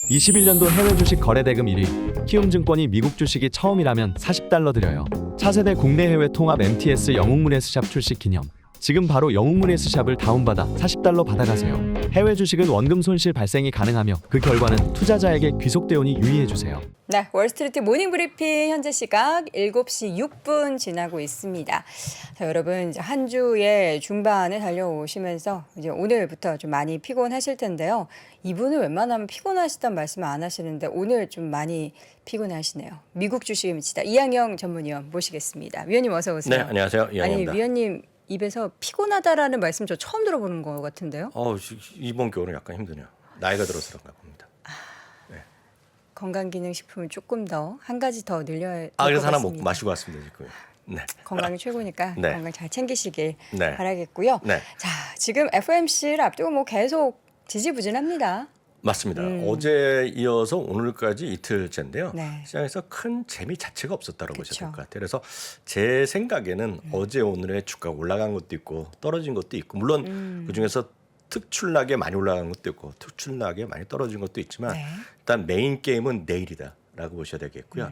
21년도 해외 주식 거래 대금 1위. 키움증권이 미국 주식이 처음이라면 $40 드려요. 차세대 국내 해외 통합 MTS 영웅문 S샵 출시 기념. 지금 바로 영웅문 S샵을 다운받아 $40 받아가세요. 해외 주식은 원금 손실 발생이 가능하며 그 결과는 투자자에게 귀속되오니 유의해주세요. 네, 월스트리트 모닝 브리핑 현재 시각 7시 6분 지나고 있습니다. 자, 여러분 이제 한 주의 중반에 달려오시면서 이제 오늘부터 좀 많이 피곤하실 텐데요. 이분은 웬만하면 피곤하시단 말씀을 안 하시는데 오늘 좀 많이 피곤하시네요. 미국 주식에 미치다 이항영 전문위원 모시겠습니다. 위원님 어서 오세요. 네, 안녕하세요. 이항영입니다. 아니 위원님 입에서 피곤하다라는 말씀 저 처음 들어보는 것 같은데요. 이번 겨울은 약간 힘드네요. 나이가 들어서 그런가 봅니다. 건강기능식품을 조금 더 한 가지 더 늘려야 될 것 그래서 하나 같습니다. 마시고 왔습니다 지금. 네. 건강이 최고니까 네. 건강 잘 챙기시길 네. 바라겠고요. 네. 자, 지금 FOMC를 앞두고 뭐 계속 지지부진합니다. 맞습니다. 어제 이어서 오늘까지 이틀째인데요. 네. 시장에서 큰 재미 자체가 없었다고 보셔야 될 그쵸. 것 같아요. 그래서 제 생각에는 어제 오늘의 주가 올라간 것도 있고 떨어진 것도 있고 물론 그중에서 특출나게 많이 올라간 것도 있고 특출나게 많이 떨어진 것도 있지만 네. 일단 메인 게임은 내일이다라고 보셔야 되겠고요.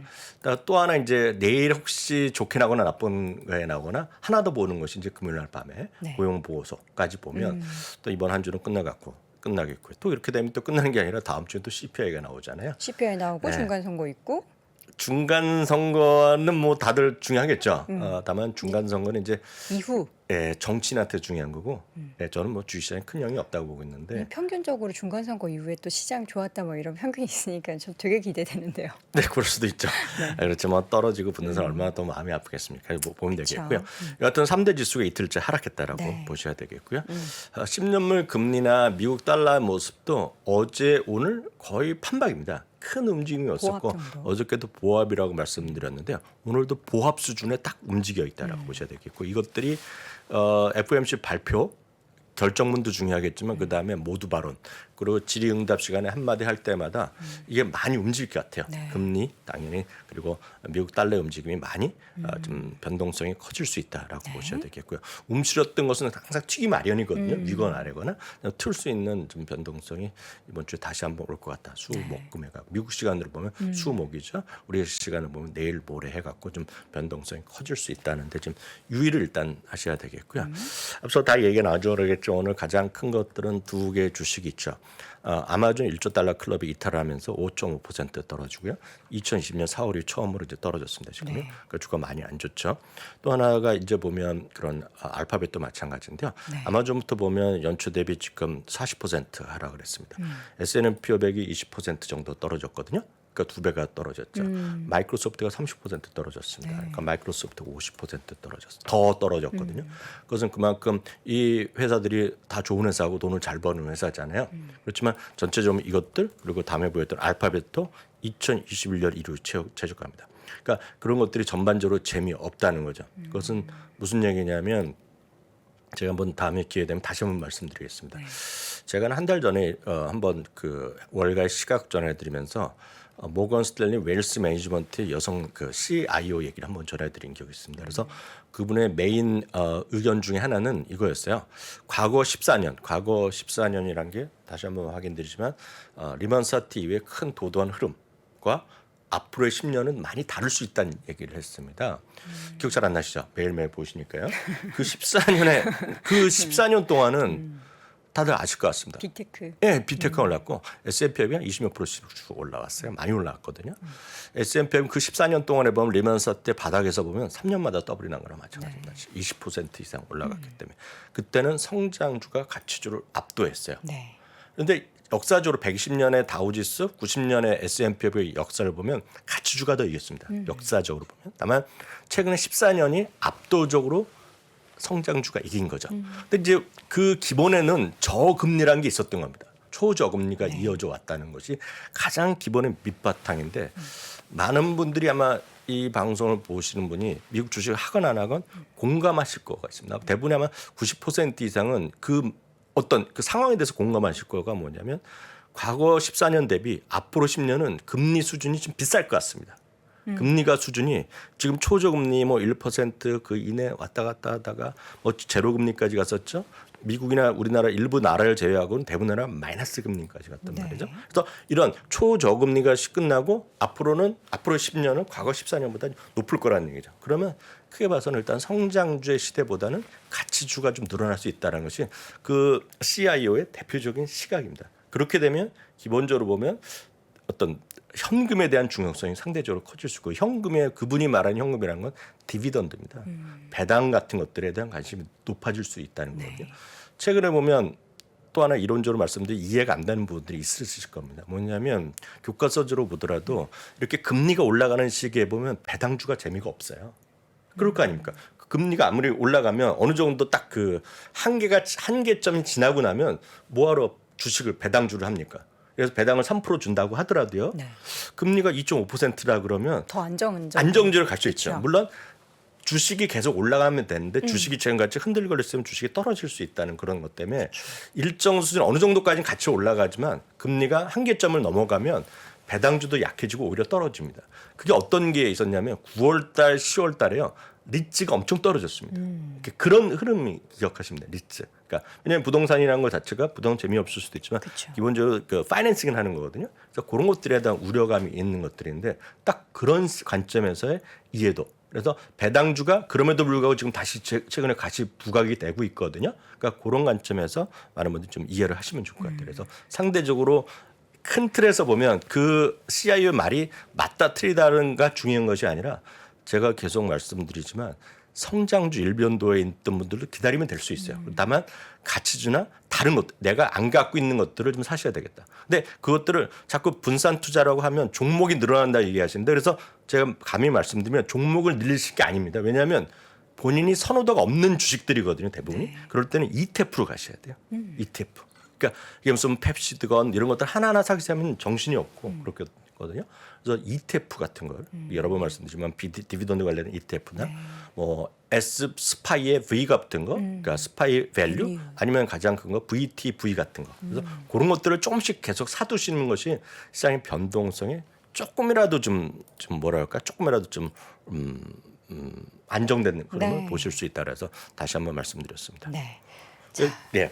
또 하나 이제 내일 혹시 좋게 나거나 나쁜 거에 나거나 하나 더 보는 것이 이제 금요일 날 밤에 네. 고용 보고서까지 보면 또 이번 한 주는 끝나겠고요. 또 이렇게 되면 또 끝나는 게 아니라 다음 주에 또 CPI가 나오잖아요. CPI 나오고 네. 중간 선거 있고 중간 선거는 뭐 다들 중요하겠죠. 다만 중간 선거는 이제 이후 정치인한테 중요한 거고 저는 뭐 주식시장에 큰 영향이 없다고 보고 있는데 평균적으로 중간 선거 이후에 또 시장 좋았다 뭐 이런 평균이 있으니까 좀 되게 기대되는데요. 네, 그럴 수도 있죠. 그렇지만 떨어지고 붙는 사람 얼마나 더 마음이 아프겠습니까? 뭐 보면 되겠고요. 여하튼 3대 지수가 이틀째 하락했다라고 네. 보셔야 되겠고요. 10년물 금리나 미국 달러의 모습도 어제 오늘 거의 판박입니다. 큰 움직임이 없었고 보합 정도. 어저께도 보합이라고 말씀드렸는데요. 오늘도 보합 수준에 딱 움직여 있다라고 보셔야 되겠고 이것들이 FOMC 발표 결정문도 중요하겠지만 그 다음에 모두 발언 그리고 질의응답 시간에 한마디 할 때마다 이게 많이 움직일 것 같아요. 네. 금리 당연히 그리고 미국 달러의 움직임이 많이 좀 변동성이 커질 수 있다라고 네. 보셔야 되겠고요. 움츠렸던 것은 항상 튀기 마련이거든요. 위거나 아래거나 틀 수 있는 좀 변동성이 이번 주에 다시 한번 올 것 같다. 수목금해가 미국 시간으로 보면 수목이죠. 우리 시간으로 보면 내일 모레 해갖고 좀 변동성이 커질 수 있다는데 좀 유의를 일단 하셔야 되겠고요. 앞서 다 얘기가 나오죠. 그러겠죠. 오늘 가장 큰 것들은 두 개의 주식이 있죠. 아마존 1조 달러 클럽이 이탈하면서 5.5% 떨어지고요. 2020년 4월이 처음으로 이제 떨어졌습니다. 지금요. 네. 그 주가 많이 안 좋죠. 또 하나가 이제 보면 그런 알파벳도 마찬가지인데요. 네. 아마존부터 보면 연초 대비 지금 40% 하락을 했습니다. S&P 500이 20% 정도 떨어졌거든요. 그러니까 두 배가 떨어졌죠. 마이크로소프트가 30% 떨어졌습니다. 네. 그러니까 마이크로소프트가 50% 떨어졌어요. 더 떨어졌거든요. 그것은 그만큼 이 회사들이 다 좋은 회사고 돈을 잘 버는 회사잖아요. 그렇지만 전체적으로 이것들 그리고 다음에 보였던 알파벳도 2021년 1월 최저가입니다. 그러니까 그런 것들이 전반적으로 재미없다는 거죠. 그것은 무슨 얘기냐면 제가 한번 다음에 기회 되면 다시 한번 말씀드리겠습니다. 제가 한 달 전에 한번 그 월가의 시각 전해드리면서 모건 스탠리 웰스 매니지먼트의 여성 그 CIO 얘기를 한번 전해드린 적이 있습니다. 그래서 그분의 메인 의견 중에 하나는 이거였어요. 과거 14년이란 게 다시 한번 확인드리지만 리먼 사태 이후에 큰 도도한 흐름과 앞으로의 10년은 많이 다를 수 있다는 얘기를 했습니다. 기억 잘 안 나시죠? 매일매일 보시니까요. 그 14년 동안은 다들 아실 것 같습니다. 빅테크. 네, 빅테크가 올랐고 S&P가 20몇 %씩 올라왔어요. 많이 올라왔거든요. S&P는 그 14년 동안에 보면 리먼 사태 바닥에서 보면 3년마다 더블이 난 거랑 마찬가지입니다. 20% 이상 올라갔기 때문에 그때는 성장주가 가치주를 압도했어요. 네. 그런데 역사적으로 120년의 다우지수, 90년의 S&P의 역사를 보면 가치주가 더 이겼습니다. 역사적으로 보면. 다만 최근에 14년이 압도적으로 성장주가 이긴 거죠. 근데 이제 그 기본에는 저금리라는 게 있었던 겁니다. 초저금리가 이어져 왔다는 것이 가장 기본의 밑바탕인데 많은 분들이 아마 이 방송을 보시는 분이 미국 주식을 하건 안 하건 공감하실 거가 있습니다. 대부분 아마 90% 이상은 그 어떤 그 상황에 대해서 공감하실 거가 뭐냐면 과거 14년 대비 앞으로 10년은 금리 수준이 좀 비쌀 것 같습니다. 금리가 수준이 지금 초저금리 뭐 1%그 이내 왔다 갔다 하다가 뭐 제로금리까지 갔었죠. 미국이나 우리나라 일부 나라를 제외하고는 대부분 나라 마이너스 금리까지 갔단 네. 말이죠. 그래서 이런 초저금리가 끝나고 앞으로 10년은 과거 14년보다 높을 거라는 얘기죠. 그러면 크게 봐서는 일단 성장주의 시대보다는 가치주가 좀 늘어날 수 있다는 것이 그 CIO의 대표적인 시각입니다. 그렇게 되면 기본적으로 보면 어떤 현금에 대한 중요성이 상대적으로 커질 수 있고 현금의 그분이 말하는 현금이라는 건 디비던드입니다. 배당 같은 것들에 대한 관심이 높아질 수 있다는 거거든요. 최근에 보면 또 하나 이론적으로 말씀드리면 이해가 안 되는 부분들이 있으실 겁니다. 뭐냐면 교과서적으로 보더라도 이렇게 금리가 올라가는 시기에 보면 배당주가 재미가 없어요. 그럴 거 아닙니까? 금리가 아무리 올라가면 어느 정도 딱 그 한계점이 지나고 나면 뭐하러 주식을 배당주를 합니까? 그래서 배당을 3% 준다고 하더라도요. 네. 금리가 2.5%라 그러면 더 안정적으로 갈 수 있죠. 그렇죠. 물론 주식이 계속 올라가면 되는데 주식이 지금같이 흔들거렸으면 주식이 떨어질 수 있다는 그런 것 때문에 일정 수준 어느 정도까지는 같이 올라가지만 금리가 한계점을 넘어가면 배당주도 약해지고 오히려 떨어집니다. 그게 어떤 게 있었냐면 9월 달, 10월 달에요. 리츠가 엄청 떨어졌습니다. 그런 흐름이 기억하시면 돼요. 리츠. 그러니까 왜냐하면 부동산이라는 것 자체가 부동산 재미없을 수도 있지만 그쵸. 기본적으로 그 파이낸싱을 하는 거거든요. 그래서 그런 것들에 대한 우려감이 있는 것들인데 딱 그런 관점에서의 이해도. 그래서 배당주가 그럼에도 불구하고 지금 다시 최근에 다시 부각이 되고 있거든요. 그러니까 그런 관점에서 많은 분들이 좀 이해를 하시면 좋을 것 같아요. 그래서 상대적으로 큰 틀에서 보면 그 CIO의 말이 맞다 틀리다가 중요한 것이 아니라 제가 계속 말씀드리지만 성장주 일변도에 있던 분들도 기다리면 될 수 있어요. 다만 가치주나 다른 것 내가 안 갖고 있는 것들을 좀 사셔야 되겠다. 근데 그것들을 자꾸 분산 투자라고 하면 종목이 늘어난다 얘기하시는데 그래서 제가 감히 말씀드리면 종목을 늘리실 게 아닙니다. 왜냐하면 본인이 선호도가 없는 주식들이거든요. 대부분이. 네. 그럴 때는 ETF로 가셔야 돼요. ETF. 그러니까 이게 무슨 펩시드건 이런 것들 하나하나 사기 시작하면 정신이 없고 그렇거든요. 그래서 ETF 같은 걸 여러 번 말씀드리지만 디비던드 관련된 ETF나 뭐 S 스파이의 V 같은 거, 그러니까 스파이 밸류 아니면 가장 큰 거 VTV 같은 거. 그래서 그런 것들을 조금씩 계속 사두시는 것이 시장의 변동성에 조금이라도 좀 뭐랄까 조금이라도 좀 안정되는 그런 걸 네. 보실 수 있다 그래서 다시 한번 말씀드렸습니다. 네. 네.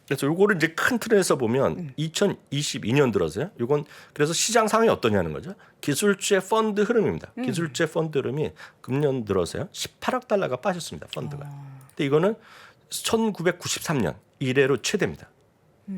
그래서 요거를 이제 큰 틀에서 보면 2022년 들어서요. 요건 그래서 시장 상황이 어떠냐는 거죠. 기술주의 펀드 흐름입니다. 기술주의 펀드 흐름이 금년 들어서요. 18억 달러가 빠졌습니다. 펀드가. 근데 이거는 1993년 이래로 최대입니다.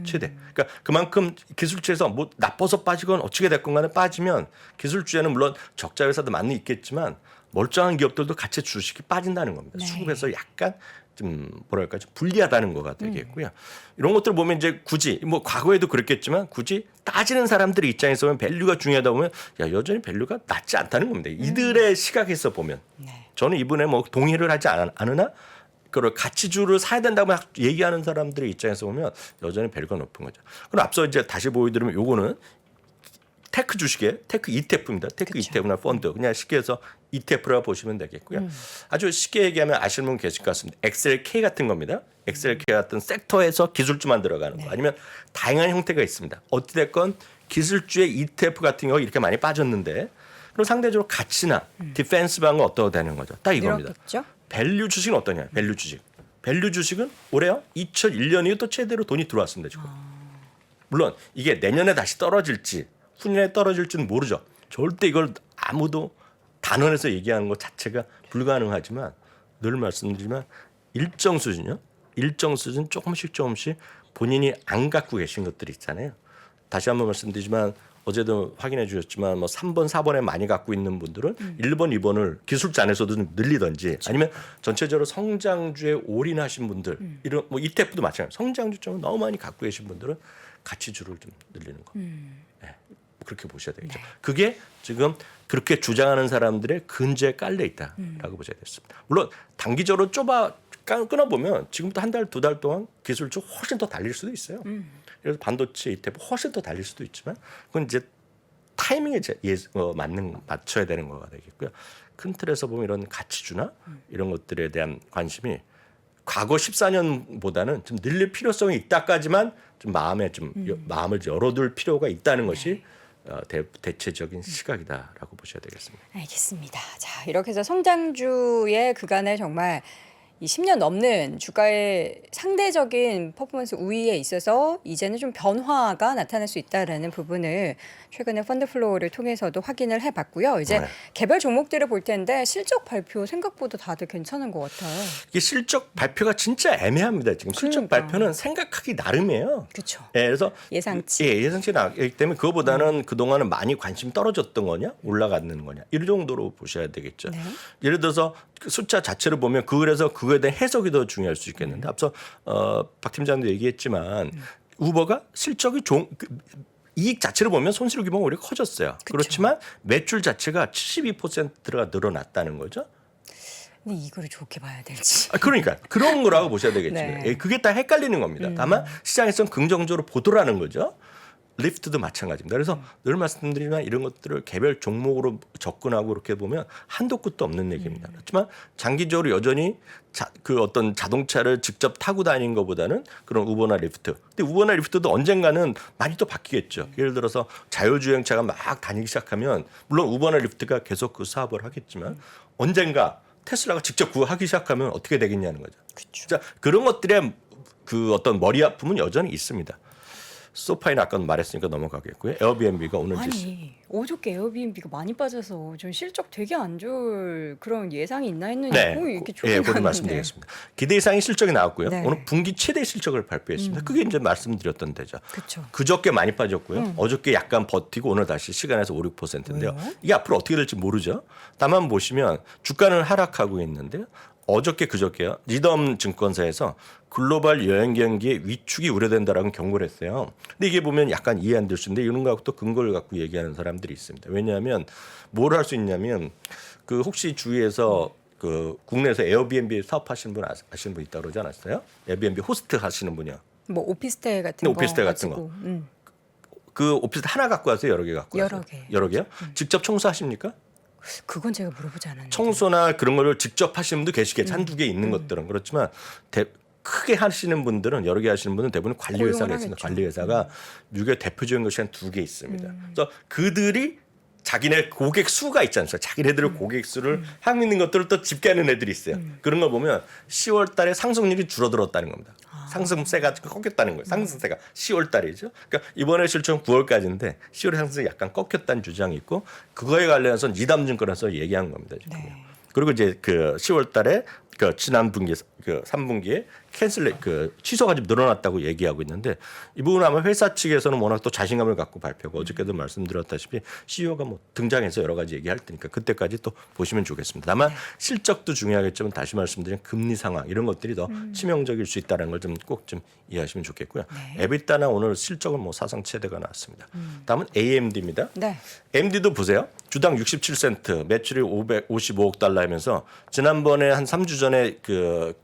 최대. 그러니까 그만큼 기술주에서 뭐 나빠서 빠지건 어떻게 됐건 간에 빠지면 기술주에는 물론 적자 회사도 많이 있겠지만 멀쩡한 기업들도 같이 주식이 빠진다는 겁니다. 네. 수급에서 약간 좀 뭐랄까 좀 불리하다는 거가 되겠고요. 이런 것들 보면 이제 굳이 뭐 과거에도 그랬겠지만 굳이 따지는 사람들의 입장에서 보면 밸류가 중요하다 보면 야 여전히 밸류가 낮지 않다는 겁니다. 이들의 시각에서 보면 네. 저는 이분에 뭐 동의를 하지 않으나 그걸 가치주를 사야 된다고 막 얘기하는 사람들의 입장에서 보면 여전히 밸류가 높은 거죠. 그럼 앞서 이제 다시 보여드리면 요거는 테크 주식의 테크 ETF입니다. 테크 그쵸. ETF나 펀드 그냥 쉽게 해서 ETF라고 보시면 되겠고요. 아주 쉽게 얘기하면 아시는 분 계실 것 같습니다. XLK 같은 겁니다. XLK 같은 섹터에서 기술주만 들어가는 거 아니면 다양한 형태가 있습니다. 어찌됐건 기술주의 ETF 같은 경우 이렇게 많이 빠졌는데 그럼 상대적으로 가치나 디펜스 방은 어떠 되는 거죠. 딱 이겁니다. 늘었겠죠? 밸류 주식은 어떠냐? 밸류 주식. 밸류 주식은 올해요. 2001년 이후 또 최대로 돈이 들어왔습니다. 지금. 물론 이게 내년에 다시 떨어질지 후년에 떨어질지는 모르죠. 절대 이걸 아무도 단언해서 얘기하는 것 자체가 불가능하지만 늘 말씀드리지만 일정 수준요. 일정 수준 조금씩 본인이 안 갖고 계신 것들이 있잖아요. 다시 한번 말씀드리지만 어제도 확인해 주셨지만 뭐 3번, 4번에 많이 갖고 있는 분들은 1번, 2번을 기술자 안에서도 좀 늘리든지 아니면 전체적으로 성장주에 올인하신 분들 이런 뭐 ETF도 마찬가지예요. 성장주 쪽을 너무 많이 갖고 계신 분들은 가치주를 좀 늘리는 거. 네, 그렇게 보셔야 되겠죠. 그게 지금 그렇게 주장하는 사람들의 근저에 깔려 있다라고 보셔야 되겠습니다. 물론 단기적으로 끊어보면 지금부터 한 달, 두 달 동안 기술주 훨씬 더 달릴 수도 있어요. 그래서 반도체 ETF 훨씬 더 달릴 수도 있지만 그건 이제 타이밍에 맞춰야 되는 거가 되겠고요. 큰 틀에서 보면 이런 가치주나 이런 것들에 대한 관심이 과거 14년보다는 좀 늘릴 필요성이 있다까지만 좀 마음을 열어둘 필요가 있다는 것이 대체적인 시각이다라고 보셔야 되겠습니다. 알겠습니다. 자, 이렇게 해서 성장주의 그간에 정말 이 10년 넘는 주가의 상대적인 퍼포먼스 우위에 있어서 이제는 좀 변화가 나타날 수 있다라는 부분을 최근에 펀드 플로우를 통해서도 확인을 해봤고요. 이제 네. 개별 종목들을 볼 텐데 실적 발표 생각보다 다들 괜찮은 것 같아요. 이게 실적 발표가 진짜 애매합니다. 지금 실적 그러니까. 발표는 생각하기 나름이에요. 그렇죠. 예, 그래서 예상치. 예상치 나기 때문에 그거보다는 그동안은 많이 관심이 떨어졌던 거냐 올라가는 거냐 이 정도로 보셔야 되겠죠. 네. 예를 들어서 그 숫자 자체를 보면 그래서 그거에 대한 해석이 더 중요할 수 있겠는데 앞서 박 팀장도 얘기했지만 우버가 실적이 이익 자체를 보면 손실 규모가 오히려 커졌어요. 그렇지만 매출 자체가 72%가 늘어났다는 거죠. 근데 이거를 좋게 봐야 될지. 그러니까 그런 거라고 보셔야 되겠죠. 네. 예, 그게 다 헷갈리는 겁니다. 다만 시장에서는 긍정적으로 보도라는 거죠. 리프트도 마찬가지입니다. 그래서 늘 말씀드리지만 이런 것들을 개별 종목으로 접근하고 그렇게 보면 한도 끝도 없는 얘기입니다. 그렇지만 장기적으로 여전히 그 어떤 자동차를 직접 타고 다니는 것보다는 그런 우버나 리프트. 근데 우버나 리프트도 언젠가는 많이 또 바뀌겠죠. 예를 들어서 자율주행차가 막 다니기 시작하면 물론 우버나 리프트가 계속 그 사업을 하겠지만 언젠가 테슬라가 직접 그거 하기 시작하면 어떻게 되겠냐는 거죠. 그렇죠. 자, 그런 것들의 그 어떤 머리 아픔은 여전히 있습니다. 소파인 아까 말했으니까 넘어가겠고요. 에어비앤비가 오늘 아니 어저께 에어비앤비가 많이 빠져서 좀 실적 되게 안 좋을 그런 예상이 있나 했는데 이렇게 좋게 예, 그걸 나왔는데. 말씀드리겠습니다. 기대 이상의 실적이 나왔고요. 네. 오늘 분기 최대 실적을 발표했습니다. 그게 이제 말씀드렸던 데죠. 그렇죠. 그저께 많이 빠졌고요. 어저께 약간 버티고 오늘 다시 시간에서 5, 6%인데요. 왜요? 이게 앞으로 어떻게 될지 모르죠. 다만 보시면 주가는 하락하고 있는데요. 어저께 그저께요. 리덤 증권사에서 글로벌 여행 경기의 위축이 우려된다라는 경고를 했어요. 근데 이게 보면 약간 이해 안 될 수 있는데 이런 거하고 또 근거를 갖고 얘기하는 사람들이 있습니다. 왜냐하면 뭘 할 수 있냐면 그 혹시 주위에서 그 국내에서 에어비앤비 사업하시는 분 아시는 분 있다고 그러지 않았어요? 에어비앤비 호스트 하시는 분이요. 뭐 오피스텔 같은 네, 거 오피스텔 같은 가지고, 그 오피스텔 하나 갖고 와서 여러 개 갖고 와서 여러 개. 여러 개요? 직접 청소하십니까? 그건 제가 물어보지 않았는데. 청소나 그런 거를 직접 하시는 분도 계시겠죠. 한두 개 있는 것들은. 그렇지만 크게 하시는 분들은 여러 개 하시는 분들은 대부분 관리회사가 고용을 있습니다. 하겠죠. 관리회사가 미국의 대표적인 것이 한 두 개 있습니다. 그래서 그들이 자기네 고객 수가 있지 않습니까? 자기네들의 고객 수를 하고 있는 것들을 또 집계하는 애들이 있어요. 그런 거 보면 10월 달에 상승률이 줄어들었다는 겁니다. 상승세가 꺾였다는 거예요. 상승세가 10월 달이죠. 그러니까 이번에 실적은 9월까지인데 10월에 상승이 약간 꺾였다는 주장이 있고 그거에 관련해서 이담증권에서 얘기한 겁니다. 지금. 네. 그리고 이제 그 10월 달에 그 지난 분기 그 3분기에 그 취소가 좀 늘어났다고 얘기하고 있는데 이 부분은 아마 회사 측에서는 워낙 또 자신감을 갖고 발표하고 어저께도 말씀드렸다시피 CEO가 뭐 등장해서 여러 가지 얘기할 테니까 그때까지 또 보시면 좋겠습니다. 다만 실적도 중요하겠지만 다시 말씀드린 금리 상황 이런 것들이 더 치명적일 수 있다는 걸 좀 꼭 좀 이해하시면 좋겠고요. 에비타나 오늘 실적은 뭐 사상 최대가 나왔습니다. 다음은 AMD입니다. 네. AMD도 보세요. 주당 67센트, 매출이 555억 달러이면서 지난번에 한 3주 전에 그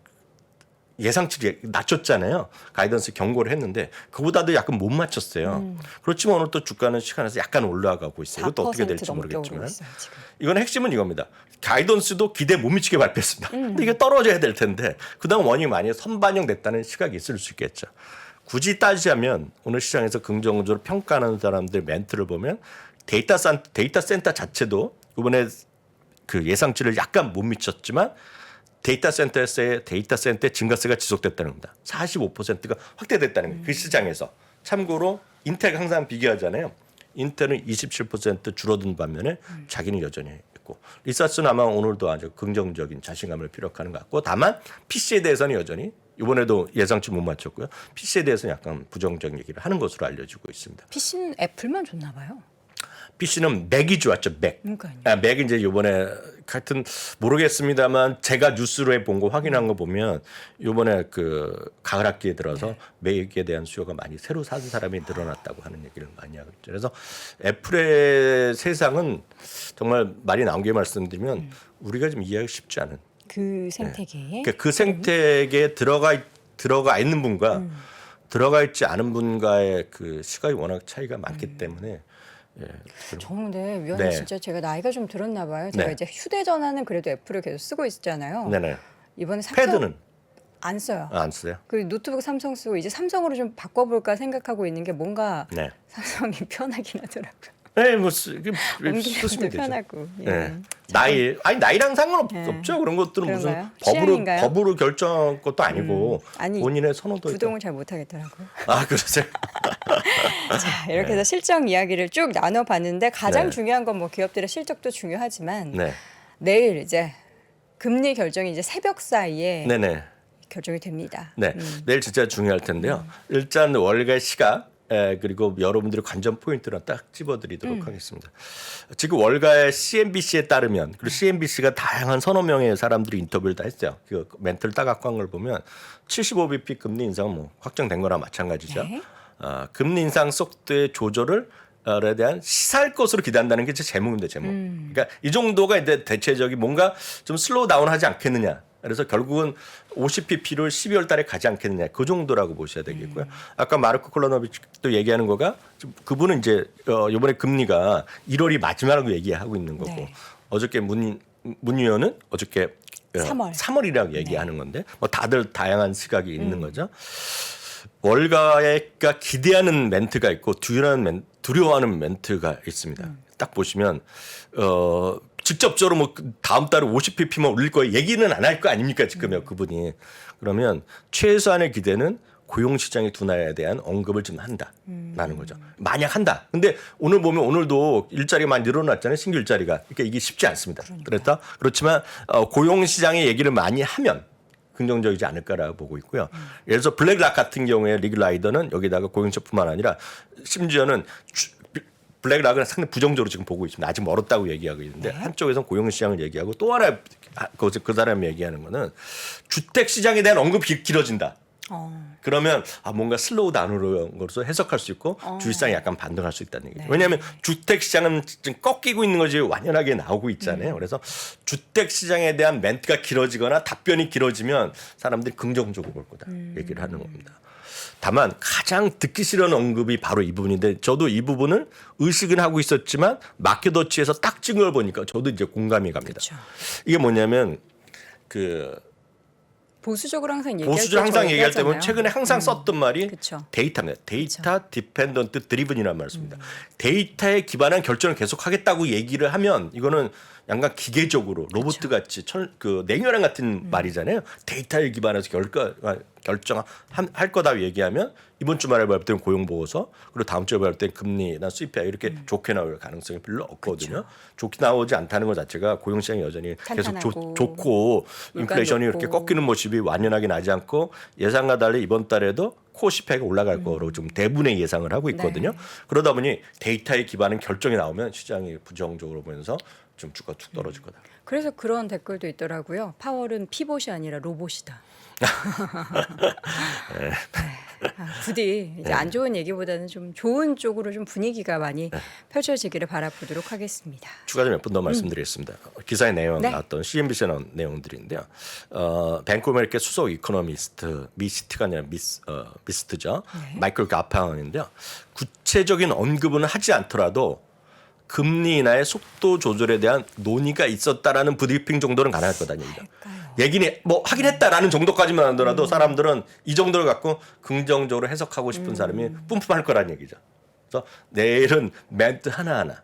예상치를 낮췄잖아요. 가이던스 경고를 했는데 그보다도 약간 못 맞췄어요. 그렇지만 오늘 또 주가는 시간에서 약간 올라가고 있어요. 이것도 어떻게 될지 4% 넘게 오르고 모르겠지만 있어요, 지금. 이건 핵심은 이겁니다. 가이던스도 기대 못 미치게 발표했습니다. 근데 이게 떨어져야 될 텐데 그다음 원인이 많이 선반영됐다는 시각이 있을 수 있겠죠. 굳이 따지자면 오늘 시장에서 긍정적으로 평가하는 사람들 멘트를 보면 데이터 센터 자체도 이번에 그 예상치를 약간 못 미쳤지만 데이터 센터의 증가세가 지속됐다는 겁니다. 45%가 확대됐다는 거예요. 그 시장에서. 참고로 인텔 항상 비교하잖아요. 인텔은 27% 줄어든 반면에 자기는 여전히 있고 리사스는 아마 오늘도 아주 긍정적인 자신감을 피력하는 것 같고 다만 PC에 대해서는 여전히 이번에도 예상치 못 맞췄고요. PC에 대해서는 약간 부정적인 얘기를 하는 것으로 알려지고 있습니다. PC는 애플만 좋나 봐요. PC는 맥이 좋았죠. 맥. 그러니까요. 맥이 이제 이번에 하여튼 모르겠습니다만 제가 뉴스로 본 거 확인한 거 보면 이번에 그 가을 학기에 들어서 맥에 대한 수요가 많이 새로 사는 사람이 늘어났다고 하는 얘기를 많이 하고 있죠. 그래서 애플의 세상은 정말 말이 나온 게 말씀드리면 우리가 좀 이해하기 쉽지 않은 그 생태계에 그러니까 그 생태계에 들어가 있는 분과 들어가 있지 않은 분과의 그 시각이 워낙 차이가 많기 때문에 저는 근데 위원님 네. 진짜 제가 나이가 좀 들었나 봐요. 제가 네. 이제 휴대전화는 그래도 애플을 계속 쓰고 있었잖아요. 네네. 이번에 삼성 패드는 안 써요. 안 써요. 그 노트북 삼성 쓰고 이제 삼성으로 좀 바꿔볼까 생각하고 있는 게 뭔가 네. 삼성이 편하긴 하더라고요. 네, 뭐 옮기기도 쓰시면 되죠. 편하고. 예. 네. 나이랑 상관없죠. 그런 것들은 무슨 그런가요? 취향인가요? 법으로 결정한 것도 아니고 아니, 본인의 선호도. 구동을 잘 못하겠더라고요. 아, 그러세요? 자, 이렇게 해서 실적 이야기를 쭉 나눠봤는데 가장 네. 중요한 건 뭐 기업들의 실적도 중요하지만 네, 내일 이제 금리 결정이 이제 새벽 사이에 네네. 결정이 됩니다. 네, 내일 진짜 중요할 텐데요. 일단 월가의 시각 그리고 여러분들의 관전 포인트를 딱 집어드리도록 하겠습니다. 지금 월가의 CNBC에 따르면 그리고 CNBC가 다양한 서너 명의 사람들이 인터뷰를 다 했어요. 그 멘트를 딱 갖고 한 걸 보면 75bp 금리 인상은 뭐 확정된 거나 마찬가지죠. 네. 금리 인상 속도의 조절을 에 대한 시사할 것으로 기대한다는 게 제 제목입니다. 제목. 그러니까 이 정도가 이제 대체적인 뭔가 좀 슬로우 다운하지 않겠느냐. 그래서 결국은 50pp를 12월 달에 가지 않겠느냐. 그 정도라고 보셔야 되겠고요. 아까 마르코 콜라노비치도 얘기하는 거가 그분은 이제 이번에 금리가 1월이 마지막으로 얘기하고 있는 거고 네. 어저께 문 의원은 어저께 3월이라고 얘기하는 건데 뭐 다들 다양한 시각이 있는 거죠. 월가가 기대하는 멘트가 있고 두려워하는 멘트가 있습니다. 딱 보시면 직접적으로 뭐 다음 달에 50pp만 올릴 거예요. 얘기는 안 할 거 아닙니까 지금요 그분이. 그러면 최소한의 기대는 고용 시장의 둔화에 대한 언급을 좀 한다라는 거죠. 만약 한다. 근데 오늘 보면 오늘도 일자리가 많이 늘어났잖아요. 신규 일자리가. 그러니까 이게 쉽지 않습니다. 그렇지만 고용 시장의 얘기를 많이 하면 긍정적이지 않을까라고 보고 있고요. 예를 들어서 블랙락 같은 경우에 리글라이더는 여기다가 고용처뿐만 아니라 심지어는 블랙락은 상당히 부정적으로 지금 보고 있습니다. 아직 멀었다고 얘기하고 있는데 한쪽에서는 고용시장을 얘기하고 또 하나 그 사람이 얘기하는 거는 주택시장에 대한 언급이 길어진다. 그러면 뭔가 슬로우 다운으로서 해석할 수 있고 주식시장이 약간 반등할 수 있다는 얘기죠. 왜냐하면 주택시장은 지금 꺾이고 있는 것이 완연하게 나오고 있잖아요. 그래서 주택시장에 대한 멘트가 길어지거나 답변이 길어지면 사람들이 긍정적으로 볼 거다 얘기를 하는 겁니다. 다만 가장 듣기 싫은 언급이 바로 이 부분인데 저도 이 부분을 의식은 하고 있었지만 마켓워치에서 딱 찍은 걸 보니까 저도 이제 공감이 갑니다. 그렇죠. 이게 뭐냐면 보수적으로 항상 얘기할 때 보면 최근에 항상 썼던 말이 그쵸. 데이터입니다. 데이터 디펜던트 드리븐이라는 말을 씁니다. 데이터에 기반한 결정을 계속하겠다고 얘기를 하면 이거는 약간 기계적으로 로봇 같이 냉혈한 같은 말이잖아요. 데이터에 기반해서 결정할 거다 얘기하면 이번 주말에 발표할 때는 고용 보고서 그리고 다음 주에 발표할 때는 금리나 수입이야 이렇게 좋게 나올 가능성이 별로 없거든요. 좋게 나오지 않다는 것 자체가 고용 시장이 여전히 계속 좋고 인플레이션이 이렇게 꺾이는 모습이 완연하게 나지 않고 예상과 달리 이번 달에도 코어 CPI가 올라갈 거로 좀 대부분의 예상을 하고 있거든요. 네. 그러다 보니 데이터에 기반한 결정이 나오면 시장이 부정적으로 보면서 좀 주가 툭 떨어질 거다. 그래서 그런 댓글도 있더라고요. 파월은 피봇이 아니라 로봇이다. 부디 이제 안 좋은 얘기보다는 좀 좋은 쪽으로 좀 분위기가 많이 펼쳐지기를 바라보도록 하겠습니다. 추가로 몇 분 더 말씀드리겠습니다. 기사의 내용 나왔던 CNBC에 나온 내용들인데요. 뱅크 오브 아메리카 수석 이코노미스트 미스트가 아니라 미스트죠. 마이클 가파운인데요. 구체적인 언급은 하지 않더라도 금리 인하의 속도 조절에 대한 논의가 있었다라는 브리핑 정도는 가능할 거다는 얘기죠. 얘기는 뭐 하긴 했다라는 정도까지만 하더라도 사람들은 이 정도를 갖고 긍정적으로 해석하고 싶은 사람이 뿜뿜할 거라는 얘기죠. 그래서 내일은 멘트 하나하나.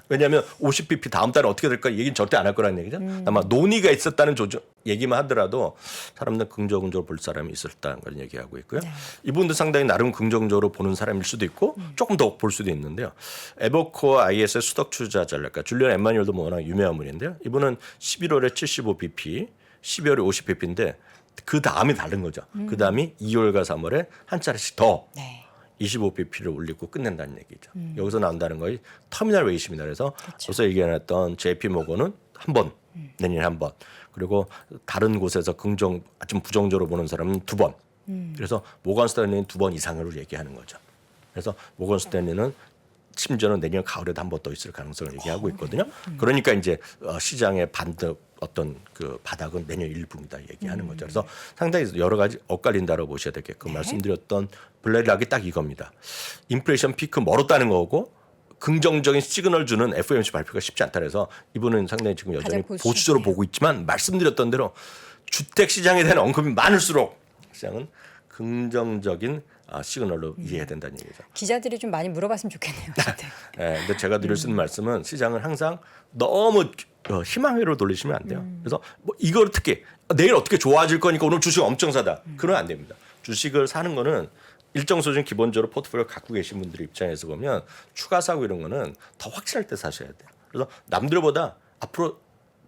왜냐하면 50bp 다음 달에 어떻게 될까 얘기는 절대 안 할 거라는 얘기죠. 아마 논의가 있었다는 얘기만 하더라도 사람들은 긍정적으로 볼 사람이 있었다는 걸 얘기하고 있고요. 이분도 상당히 나름 긍정적으로 보는 사람일 수도 있고 조금 더 볼 수도 있는데요. 에버코어 IS의 수석 투자 전략가 줄리안 엠마뉴엘도 뭐 워낙 유명한 분인데요. 이분은 11월에 75bp, 12월에 50bp인데 그 다음이 다른 거죠. 그 다음이 2월과 3월에 한 차례씩 더 25bp를 올리고 끝낸다는 얘기죠. 여기서 나온다는 거이 터미널 웨이십니다. 그래서 벌써 얘기해놨던 JP 모건은 한 번, 내년에 한 번, 그리고 다른 곳에서 좀 부정적으로 보는 사람은 두 번. 그래서 모건 스탠리는 두 번 이상으로 얘기하는 거죠. 그래서 모건 스탠리는 심지어는 내년 가을에도 한 번 더 있을 가능성을 얘기하고 있거든요. 그러니까 이제 시장의 어떤 그 바닥은 내년 1분기다 얘기하는 거죠. 그래서 상당히 여러 가지 엇갈린다고 보셔야 되겠고 말씀드렸던 블랙락이 딱 이겁니다. 인플레이션 피크 멀었다는 거고 긍정적인 시그널 주는 FOMC 발표가 쉽지 않다 그래서 이분은 상당히 지금 여전히 보수적으로 보고 있지만 말씀드렸던 대로 주택 시장에 대한 언급이 많을수록 시장은 긍정적인 시그널로 이해해야 된다는 얘기죠. 기자들이 좀 많이 물어봤으면 좋겠네요. 예, 근데 제가 드릴 수 있는 말씀은 시장은 항상 너무 희망회로 돌리시면 안 돼요. 그래서 뭐 이걸 특히 내일 어떻게 좋아질 거니까 오늘 주식 엄청 사다. 그러면 안 됩니다. 주식을 사는 거는 일정 수준 기본적으로 포트폴리오 갖고 계신 분들 입장에서 보면 추가 사고 이런 거는 더 확실할 때 사셔야 돼요. 그래서 남들보다 앞으로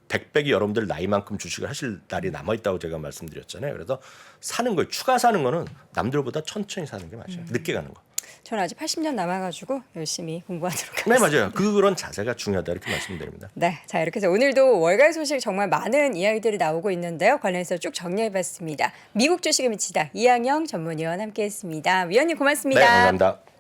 100배기 여러분들 나이만큼 주식을 하실 날이 남아있다고 제가 말씀드렸잖아요. 그래서 사는 거, 추가 사는 거는 남들보다 천천히 사는 게 맞아요. 늦게 가는 거. 저는 아직 80년 남아가지고 열심히 공부하도록 네, 하겠습니다. 맞아요. 그런 자세가 중요하다 이렇게 말씀드립니다. 네, 자 이렇게 해서 오늘도 월가의 소식 정말 많은 이야기들이 나오고 있는데요. 관련해서 쭉 정리해봤습니다. 미국 주식의 미치다 이항영 전문위원 함께했습니다. 위원님 고맙습니다. 네, 감사합니다.